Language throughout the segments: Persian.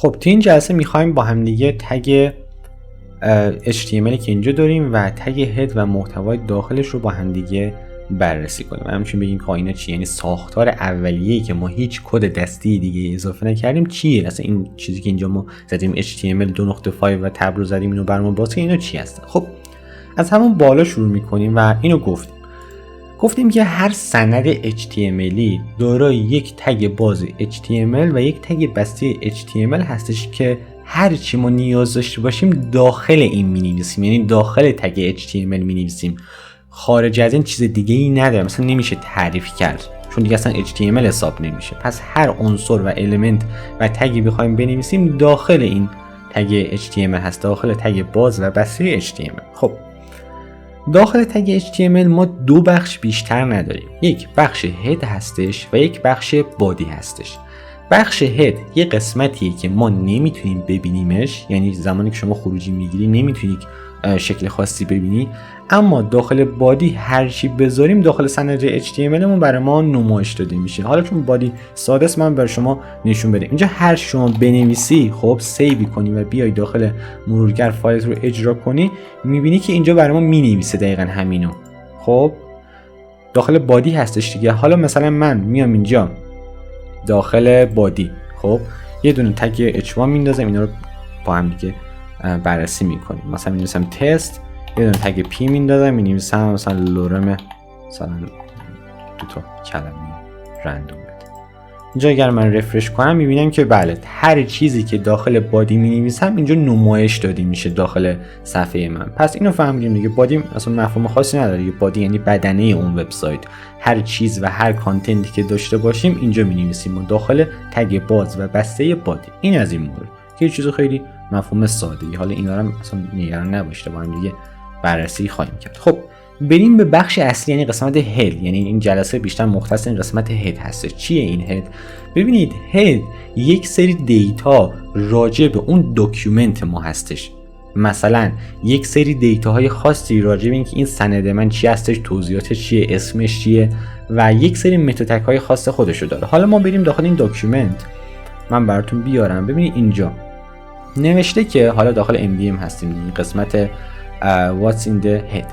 خب تو این جلسه میخوایم با هم دیگه تگ HTML که اینجا داریم و تگ هد و محتوای داخلش رو با هم دیگه بررسی کنیم. همچنین بگیم که اینا چیه، یعنی ساختار اولیه‌ای که ما هیچ کد دستی دیگه اضافه نکردیم چیه، اصلا این چیزی که اینجا ما زدیم HTML 2.5 و تب رو زدیم اینو برامون باز که اینا چی هستن. خب از همون بالا شروع میکنیم و اینو گفتیم که هر سند HTMLی دارای یک تگ باز HTML و یک تگ بسته HTML هستش که هر چی ما نیاز داشته باشیم داخل این می‌نویسیم، یعنی داخل تگ HTML می‌نویسیم. خارج از این چیز دیگه ای نداره، مثلا نمیشه تعریف کرد چون دیگه اصلا HTML حساب نمیشه. پس هر عنصر و المنت و تگی بخوایم بنویسیم داخل این تگ HTML هست، داخل تگ باز و بسته HTML. خب داخل تگ HTML ما دو بخش بیشتر نداریم، یک بخش هد هستش و یک بخش بادی هستش. بخش هد یه قسمتیه که ما نمیتونیم ببینیمش، یعنی زمانی که شما خروجی میگیری نمیتونی شکل خاصی ببینی، اما داخل بادی هر چی بذاریم داخل سند HTML مون برای ما نمایش داده میشه. حالا چون بادی ساده است من برای شما نشون بدم. اینجا هر شما بنویسی، خب سیو کنی و بیای داخل مرورگر فایل رو اجرا کنی، میبینی که اینجا برای ما مینویسه دقیقاً همینو. خب داخل بادی هستش دیگه. حالا مثلا من میام اینجا داخل بادی، خب یه دونه تگ h1 میندازم، اینا رو با هم دیگه بررسی میکنیم. مثلا می‌نویسم تست، یه دونه تگ پی میندازم، می‌نویسم مثلا لورم، مثلا دو تا کلمه رندوم بده. اینجا اگر من رفرش کنم میبینم که بله هر چیزی که داخل بادی می‌نویسم اینجا نمایش داده میشه داخل صفحه من. پس اینو فهمیدیم دیگه. بادی اصلا مفهوم خاصی نداره. بادی یعنی بدنه اون وبسایت. هر چیز و هر کانتنتی که داشته باشیم اینجا می‌نویسیم و داخل تگ باز و بسته بادی. این از این مورد که چیز خیلی مفهوم ساده‌ای. حالا اینا رو اصلا نگران نباشید، با هم دیگه بررسی خواهیم کرد. خب بریم به بخش اصلی، یعنی قسمت هد. یعنی این جلسه بیشتر مختص این قسمت هد هستش. چیه این هد؟ ببینید هد یک سری دیتا راجع به اون داکیومنت ما هستش. مثلا یک سری دیتاهای خاصی راجع به اینکه این سند من چی هستش، توضیحاتش چیه، اسمش چیه و یک سری متاتگ های خاص خودشو داره. حالا ما بریم داخل این داکیومنت، من براتون بیارم. ببینید اینجا نوشته که حالا داخل MDM هستیم، این قسمت what's in the head.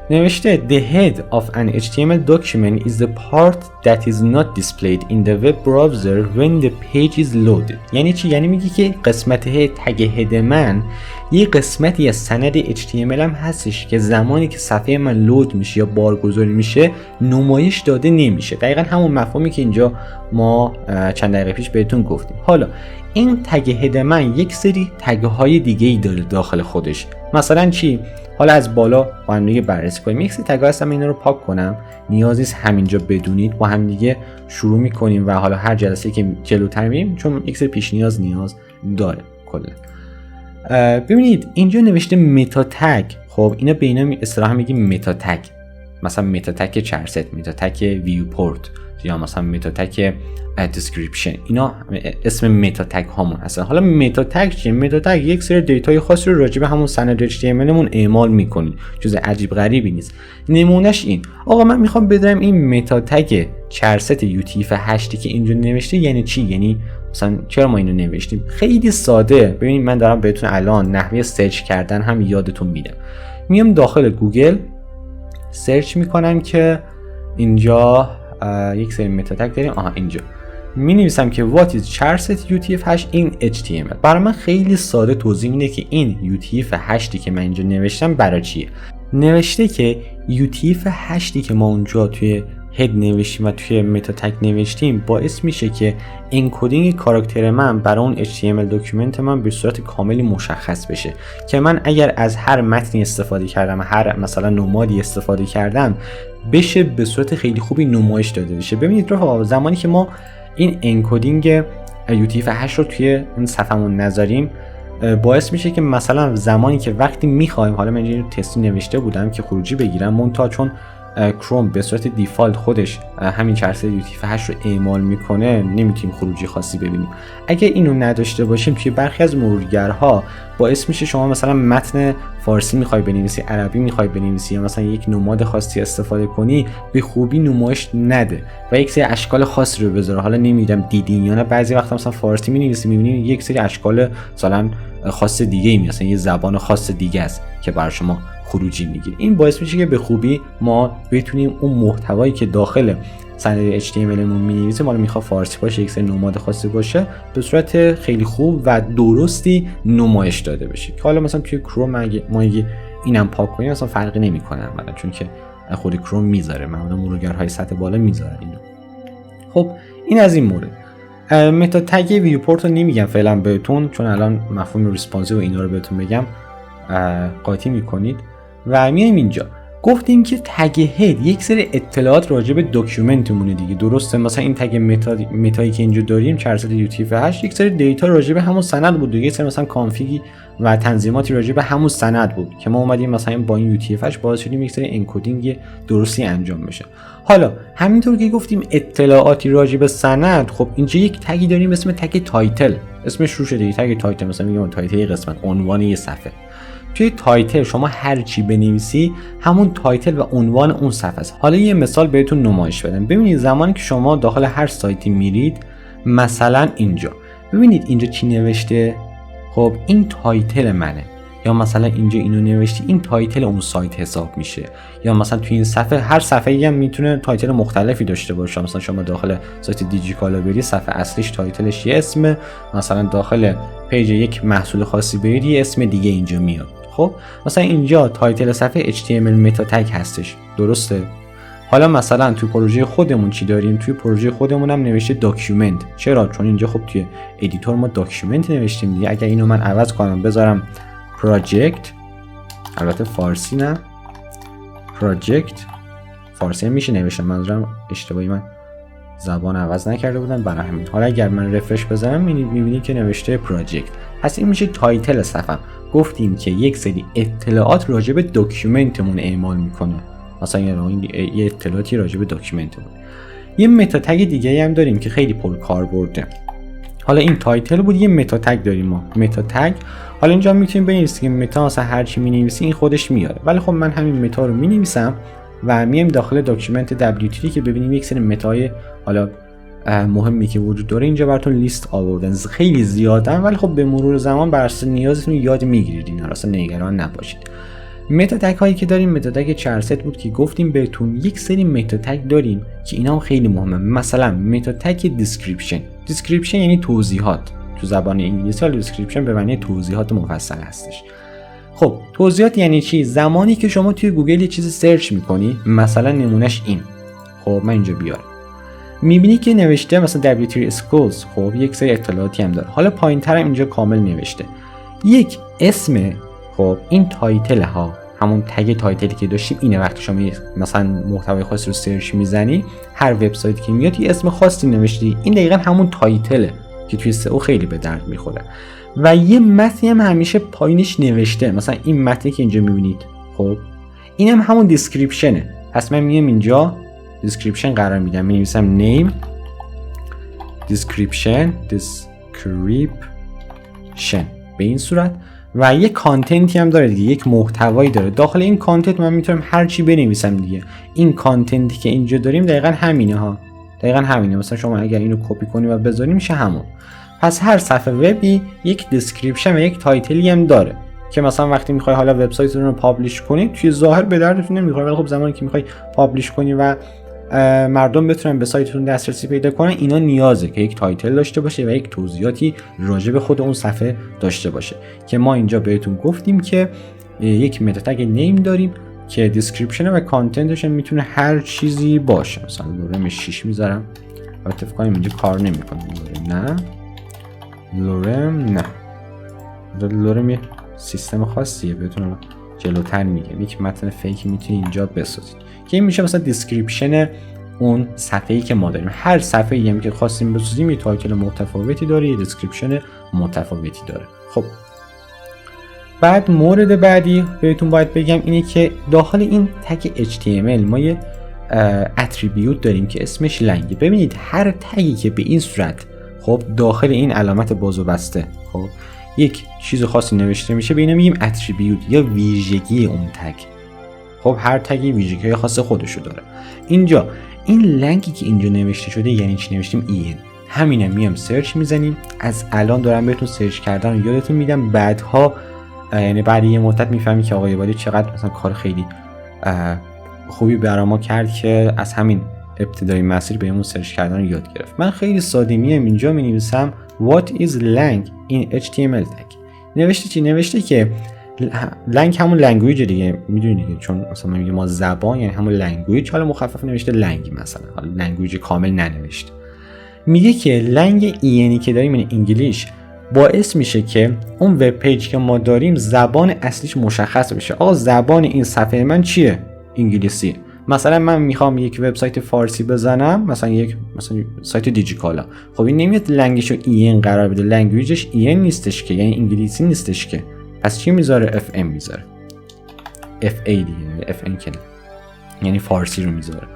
نوشته the head of an HTML document is the part that is not displayed in the web browser when the page is loaded. یعنی چی؟ یعنی میگه که قسمت تگ هد من یه قسمتی از سند HTML هم هستش که زمانی که صفحه من لود میشه یا بارگذاری میشه نمایش داده نمیشه. دقیقا همون مفهومی که اینجا ما چند دقیقه پیش بهتون گفتیم. حالا این تگ هد من یک سری تگ های دیگه ای داره داخل خودش. مثلا چی؟ حالا از بالا با هم دیگه بررسی کنیم. یک سری تگ ها هستم، اینا رو پاک کنم، نیازی نیست همینجا بدونید. با هم دیگه شروع میکنیم و حالا هر جلسه که جلوتر میریم چون یک سری پیش نیاز داره کلا. ببینید اینجا نوشته متا تگ. خب اینا به اینا اصطلاحا میگیم متا تگ. مثلا متا تگ چرست، متا تگ ویو پورت یا مثلا متا تگ دیسکریپشن، اینا اسم متا تگ هامون هستن. حالا متا تگ چیه؟ متا تگ یک سری دیتای خاصی رو راجع به همون سند HTML مون اعمال میکنید، چیز عجیب غریبی نیست. نمونهش این، آقا من میخوام بدونم این متا تگ چرست UTF-8 که اینجا نوشته یعنی چی، یعنی مثلا چرا ما اینو نوشتیم. خیلی ساده. ببینید من دارم بهتون الان نحوه سرچ کردن هم یادتون میدم. میام داخل گوگل سرچ میکنم که اینجا یک سری متا تگ داریم. اینجا می نویسم که what is charset UTF-8 in HTML. برای من خیلی ساده توضیح میده که این UTF-8 که من اینجا نوشتم برای چیه. نوشته که UTF-8 که ما اونجا توی هد نوشتیم و توی متا تگ نوشتیم باعث میشه که انکدینگ کاراکتر من برای اون HTML داکیومنت من به صورت کاملی مشخص بشه، که من اگر از هر متنی استفاده کردم، هر مثلا نمادی استفاده کردم، بشه به صورت خیلی خوبی نمایش داده بشه. ببینید رفقا، زمانی که ما این انکدینگ UTF-8 رو توی اون صفحمون نذاریم باعث میشه که مثلا زمانی که وقتی میخوایم، حالا من اینجوری تستی نوشته بودم که خروجی بگیرم، منتها چون کروم به صورت دیفالت خودش همین چرخه UTF-8 رو اعمال میکنه، نمیتونیم خروجی خاصی ببینیم. اگه اینو نداشته باشیم توی برخی از مرورگرها باعث میشه شما مثلا متن فارسی میخوای بنویسی، عربی میخوای بنویسی یا مثلا یک نماد خاصی استفاده کنی، به خوبی نمایش نده و یک سری اشکال خاصی رو بذاره. حالا نمیدونم دیدین یا نه، بعضی وقتا مثلا فارسی مینویسی میبینید یک سری اشکال مثلا خاص دیگه ای مثلا یه زبان خاص دیگه است که برای شما خروجی میگیره. این باعث میشه که به خوبی ما بتونیم اون محتوایی که داخل صندوق HTML مون می‌نویسیم، حالا میخواد فارسی باشه، یک سری نماد خاصی باشه، به صورت خیلی خوب و درستی نمایش داده بشه. که حالا مثلا توی کروم ما اگه اینم پاک کنیم مثلا فرقی نمیکنه عملا، چون که خود کروم میذاره، معمولا مرورگرهای سطح بالا میذارن اینو. خب این از این مورد. متا تگ ویوپورت رو نمیگم فعلا بهتون، چون الان مفهوم ریسپانسیو و اینا رو بهتون بگم قاطی میکنید. و میایم اینجا گفتیم که تگ هد یک سری اطلاعات راجع به داکیومنتمونه دیگه، درسته؟ مثلا این تگ متایی که اینجا داریم چرخه UTF-8 یک سری دیتا راجع به همون سند بود دیگه، سری مثلا کانفیگی و تنظیماتی راجع به همون سند بود که ما اومدیم مثلا با این UTF-8 باعث شدیم یک سری انکدینگ درستی انجام بشه. حالا همینطور که گفتیم اطلاعاتی راجع به سند، خب اینجا یک تگی داریم اسم تگ تایتل، اسمش رو شده تگ تایتل، مثلا میگم تایتل قسمت، عنوان یه صفحه. توی تایتل شما هر چی بنویسی همون تایتل و عنوان اون صفحه است. حالا یه مثال بهتون نمایش بدم. ببینید زمانی که شما داخل هر سایتی میرید، مثلا اینجا ببینید اینجا چی نوشته، خب این تایتل منه، یا مثلا اینجا اینو نوشتی این تایتل اون سایت حساب میشه، یا مثلا توی این صفحه هر صفحه‌ای هم میتونه تایتل مختلفی داشته باشه. مثلا شما داخل سایت دیجیکالا بری، صفحه اصلیش تایتلش یه اسمه، مثلا داخل پیج یک محصول خاصی برید یه اسم دیگه اینجا میاد. خب مثلا اینجا تایتل صفحه HTML متا تگ هستش، درسته؟ حالا مثلا توی پروژه خودمون چی داریم؟ توی پروژه خودمون هم نوشته داکیومنت. چرا؟ چون اینجا خب توی ادیتور ما داکیومنت نوشتیم دیگه. اگر اینو من عوض کنم بذارم پروژکت، البته فارسی نه، پروژکت فارسی هم میشه نوشتم، منظورم اشتباهی من زبان عوض نکرده بودم برای همین. حالا اگر من رفرش بزنم میبینید که نوشته پروژکت. پس این میشه تایتل صفحه. گفتیم که یک سری اطلاعات راجع به داکیومنتمون اعمال میکنه، مثلا یه اطلاعاتی راجع به داکیومنتمون. یه متا تگ دیگه هم داریم که خیلی پر کار برده. حالا این تایتل بود، یه متا تگ داریم ما، متا تگ. حالا اینجا میتونیم بنویسیم که متا، مثلا هر چی مینویسی این خودش میاره، ولی خب من همین متا رو مینویسم و میایم داخل داکیومنت WT که ببینیم یک سری متای حالا مهمی که وجود داره اینجا براتون لیست آوردن، خیلی زیادن، ولی خب به مرور زمان بر اساس نیازتون یاد میگیرید اینا، اصلا نگران نباشید. متا تگ هایی که داریم، متا تگ چرست بود که گفتیم بهتون یک سری متا تگ داریم که اینا هم خیلی مهمه. مثلا متا تگ دیسکریپشن یعنی توضیحات، تو زبان انگلیسی دیسکریپشن به معنی توضیحات مفصل هستش. خب توضیحات یعنی چی؟ زمانی که شما توی گوگل یه چیز سرچ میکنی، مثلا نمونهش این، خب من اینجا بیارم، میبینی که نوشته مثلا W3 Schools، خب یک سری اطلاعاتی هم داره. حالا پایین‌تر هم اینجا کامل نوشته یک اسم، خب این تایتل ها، همون تگ تایتلی که داشتیم اینه. وقتی شما مثلا محتوای خاصی رو سرچ میزنی، هر وبسایتی که میاد یه اسم خاصی نوشتی، این دقیقاً همون تایتله که توی SEO خیلی به درد میخوره. و یه متنی هم همیشه پایینش نوشته، مثلا این متنی که اینجا میبینید، خب اینم همون دیسکریپشنه. پس من میام اینجا دیسکریپشن قرار میدم، مینویسم نیم دیسکریپشن به این صورت. و یک کانتنتی هم داره دیگه، یک محتوایی داره. داخل این کانتنت من میتونم هر چی بنویسم دیگه. این کانتنتی که اینجا داریم دقیقاً همینه ها، دقیقاً همینه. مثلا شما اگر اینو کپی کنی و بذاری میشه همون. پس هر صفحه وبی یک دیسکریپشن و یک تایتلی هم داره که مثلا وقتی میخوای حالا وبسایتتون رو پابلش کنی، توی ظاهر به دردتون نمیخوره، ولی خب زمانی که میخوای پابلش کنی و مردم بتونن به سایتتون دسترسی پیدا کنن، اینا نیازه که یک تایتل داشته باشه و یک توضیحاتی راجع به خود اون صفحه داشته باشه. که ما اینجا بهتون گفتیم که یک متا تگ نیم داریم که دیسکریپشن و کانتنتش میتونه هر چیزی باشه. مثلا لورم 6 میذارم، البته فکر کنم اینجا کار نمیکنه. لورم یه سیستم خاصیه، بهتون جلوتر میگم. یک متن فیک میتونی اینجا بسازید که این میشه مثلا دیسکریپشن اون صفحه‌ای که ما داریم. هر صفحه‌ای هم که خواستیم بسازیم یه تایتل متفاوتی داره، یه دیسکریپشن متفاوتی داره. خب بعد مورد بعدی بهتون باید بگم اینه که داخل این تگ HTML ما یه اتریبیوت داریم که اسمش لنگه. ببینید هر تگی که به این صورت خب داخل این علامت باز و بسته خب یک چیز خاصی نوشته میشه، به اینا میگیم اتریبیوت یا ویژگی اون تگ. خب هر تگی ویژگی خاص خودشو داره. اینجا این لنگی که اینجا نوشته شده یعنی چی؟ نوشتیم این همینه، میام سرچ میزنیم. از الان دارم بهتون سرچ کردن رو یادتون میدم، بعدها یعنی بعد یه مدت میفهمی که آقای ولی چقدر مثلا کار خیلی خوبی برای ما کرد که از همین ابتدای مسیر بهمون سرچ کردن رو یاد گرفت. من خیلی ساده میام اینجا مینویسم what is lang in HTML tag. نوشته چی؟ نوشته که لنگ همون لنگویج دیگه، میدونید دیگه، چون مثلا میگه ما زبان یعنی همون لنگویج، حالا مخفف نوشته لنگ، مثلا حالا لنگویج کامل ننوشته. میگه که لنگ اینی که داریم این انگلیش باعث میشه که اون وب پیج که ما داریم زبان اصلیش مشخص بشه. آقا زبان این صفحه من چیه؟ انگلیسی. مثلا من میخوام یک وبسایت فارسی بزنم، مثلا سایت دیجیکالا، خب این نمیاد لنگشو این قرار بده، لنگویجش این نیستش که، یعنی انگلیسی نیستش که، پس چی میذاره؟ FM میذاره، FA دیگه، FN که یعنی فارسی رو میذاره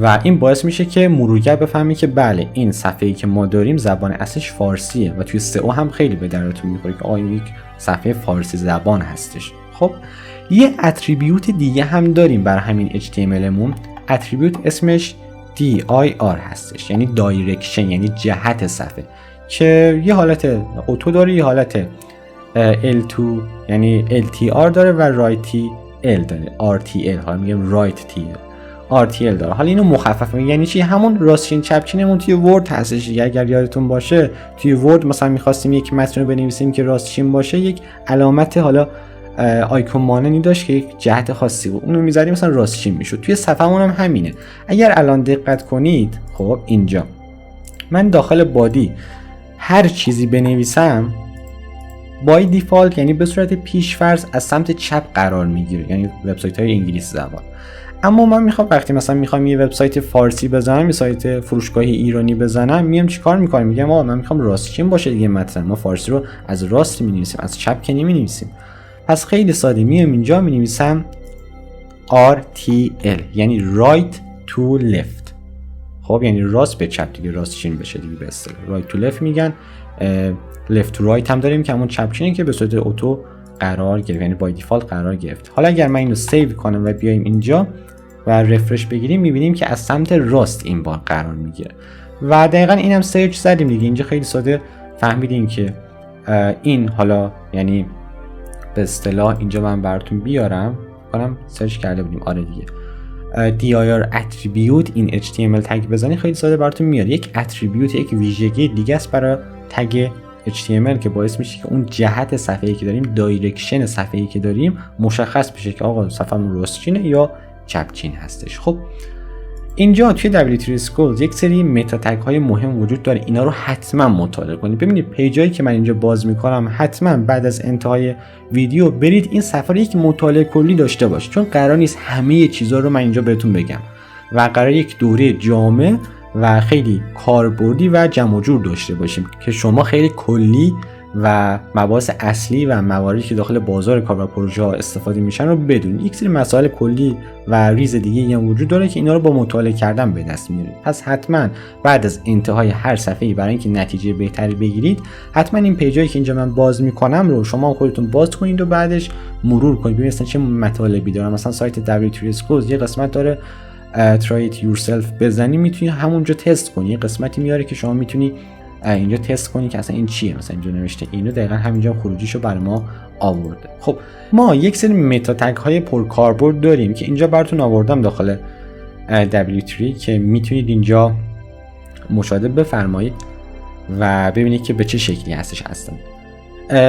و این باعث میشه که مرورگر بفهمی که بله این صفحه‌ای که ما داریم زبان اصلش فارسیه و توی SEO هم خیلی به درتون میخوره که آقا این یک صفحه فارسی زبان هستش. خب یه اتریبیوت دیگه هم داریم برای همین HTMLمون، اتریبیوت اسمش DIR هستش، یعنی دایرکشن، یعنی جهت صفحه، که یه حالت اتو داره، یه حالت L2 یعنی LTR داره و رایتی L داره، RTL، حالا میگم رایت RTL داره. حالا اینو مخفف میگه، یعنی چی؟ همون راستچین چپچینمون توی ورد هستش. اگر یادتون باشه توی ورد مثلا می‌خواستیم یک متن رو بنویسیم که راستچین باشه، یک علامت حالا آیکون مانندی داشت که یک جهت خاصی بود، اونو می‌ذاریم مثلا راستچین میشد. توی صفحه‌مون هم همینه. اگر الان دقت کنید، خب اینجا من داخل بادی هر چیزی بنویسم بای دیفالت یعنی به صورت پیش‌فرض از سمت چپ قرار میگیره، یعنی وبسایت‌های انگلیسی زبان. اما من میخوام وقتی مثلا میخوام یه وبسایت فارسی بزنم، یه سایت فروشگاه ایرانی بزنم، میام چیکار میکنم؟ میگم آقا من میخوام راستچین باشه دیگه متن، ما فارسی رو از راست مینویسیم، از چپ که نمینویسیم. پس خیلی ساده میام اینجا مینویسم RTL یعنی right to left. خب یعنی راست به چپ دیگه، راستچین بشه دیگه به اصطلاح. right to left میگن، left to right هم داریم که همون چپچینه که به صورت اتو قرار گرفت، یعنی بای دیفالت قرار گرفت. حالا اگر من اینو سیو کنم و بیایم اینجا و رفرش بگیریم، میبینیم که از سمت راست این بار قرار میگیره و دقیقاً اینم سرچ زدیم دیگه. اینجا خیلی ساده فهمیدیم که این حالا یعنی به اصطلاح اینجا من براتون بیارم کنم سرچ کرده بودیم، آره دیگه، dir attribute in HTML تگ بزنید خیلی ساده براتون میاد. یک اتریبیوت، یک ویژگی دیگه است برای تگ HTML که باعث میشه که اون جهت صفحه‌ای که داریم، دایرکشن صفحه‌ای که داریم مشخص بشه که آقا صفحه‌مون راستچینه یا چپچین هستش. خب اینجا توی W3 Schools یک سری متا تگ های مهم وجود داره، اینا رو حتما مطالعه کنید. ببینید پیجایی که من اینجا باز میکنم، حتما بعد از انتهای ویدیو برید این صفحه رو یک مطالعه کلی داشته باش، چون قرار نیست همه چیزا رو من اینجا بهتون بگم و قرار یک دوره جامع و خیلی کاربردی و جمع و جور داشته باشیم که شما خیلی کلی و مباحث اصلی و مواردی که داخل بازار کار و پروژه ها استفاده میشن رو بدونید. یک سری مسائل کلی و ریز دیگه هم وجود داره که اینا رو با مطالعه کردن به دست میارید. پس حتما بعد از انتهای هر صفحه‌ای برای اینکه نتیجه بهتری بگیرید، حتما این پیجایی که اینجا من باز میکنم رو شما خودتون باز کنید و بعدش مرور کنید ببینید چه مطالبی داره. مثلا سایت W3 Schools یه قسمت داره try it yourself، بزنی میتونی همونجا تست کنی، یه قسمتی میاره که شما میتونی اینجا تست کنی که اصلا این چیه. مثلا اینجا نوشته اینو، دقیقاً همینجا خروجیشو برای ما آورده. خب ما یک سری متا تگ های پرکاربرد داریم که اینجا براتون آوردم داخل W3 که میتونید اینجا مشاهده بفرمایید و ببینید که به چه شکلی هستش اصلا.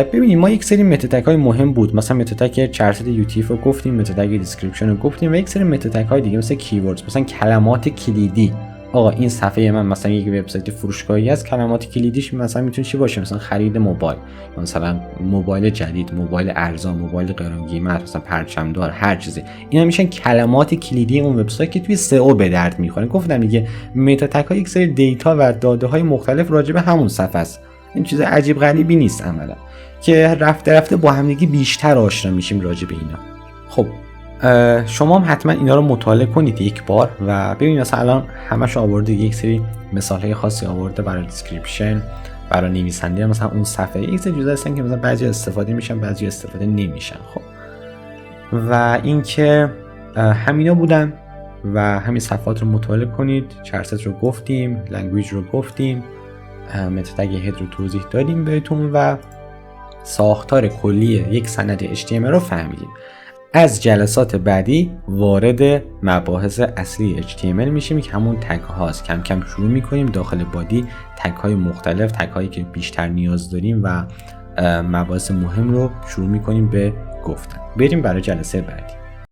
ببینید ما یک سری متا تگ های مهم بود، مثلا متا تگ چرت یوتیف رو گفتیم، متا تگ دیسکریپشن رو گفتیم و یک سری متا تگ های دیگه مثل کیوردز، مثلا کلمات کلیدی. آقا این صفحه من مثلا یک وبسایت فروشگاهی است، کلمات کلیدیش مثلا میتونه چی باشه؟ مثلا خرید موبایل، مثلا موبایل جدید، موبایل ارزان، موبایل گران قیمت، مثلا پرچم دار، هر چیزی. اینا میشن کلمات کلیدی اون وبسایت که توی SEO به درد میخوره. گفتم دیگه متا تگ ها یک سری دیتا و داده های مختلف راجع به همون صفحه است. این چیز عجیب غریبی نیست عملا که رفته رفته با همدیگه بیشتر آشنا میشیم راجع به اینا. خب شما هم حتما اینا رو مطالعه کنید یک بار و ببینید مثلا الان همش آورده یک سری مثالهای خاصی آورده برای دیسکریپشن، برای نویسنده مثلا اون صفحه، یک سری جزء هستن که مثلا بعضی استفاده میشن بعضی استفاده نمیشن. خب و اینکه همینا بودن و همین صفحات رو مطالعه کنید. چرست رو گفتیم، لنگویج رو گفتیم، متد تگ هد رو توضیح دادیم بهتون و ساختار کلی یک سند HTML رو فهمیدیم. از جلسات بعدی وارد مباحث اصلی HTML میشیم که همون تگ هاست. کم کم شروع میکنیم داخل بادی تگ های مختلف، تگ هایی که بیشتر نیاز داریم و مباحث مهم رو شروع میکنیم به گفتن. بریم برای جلسه بعدی.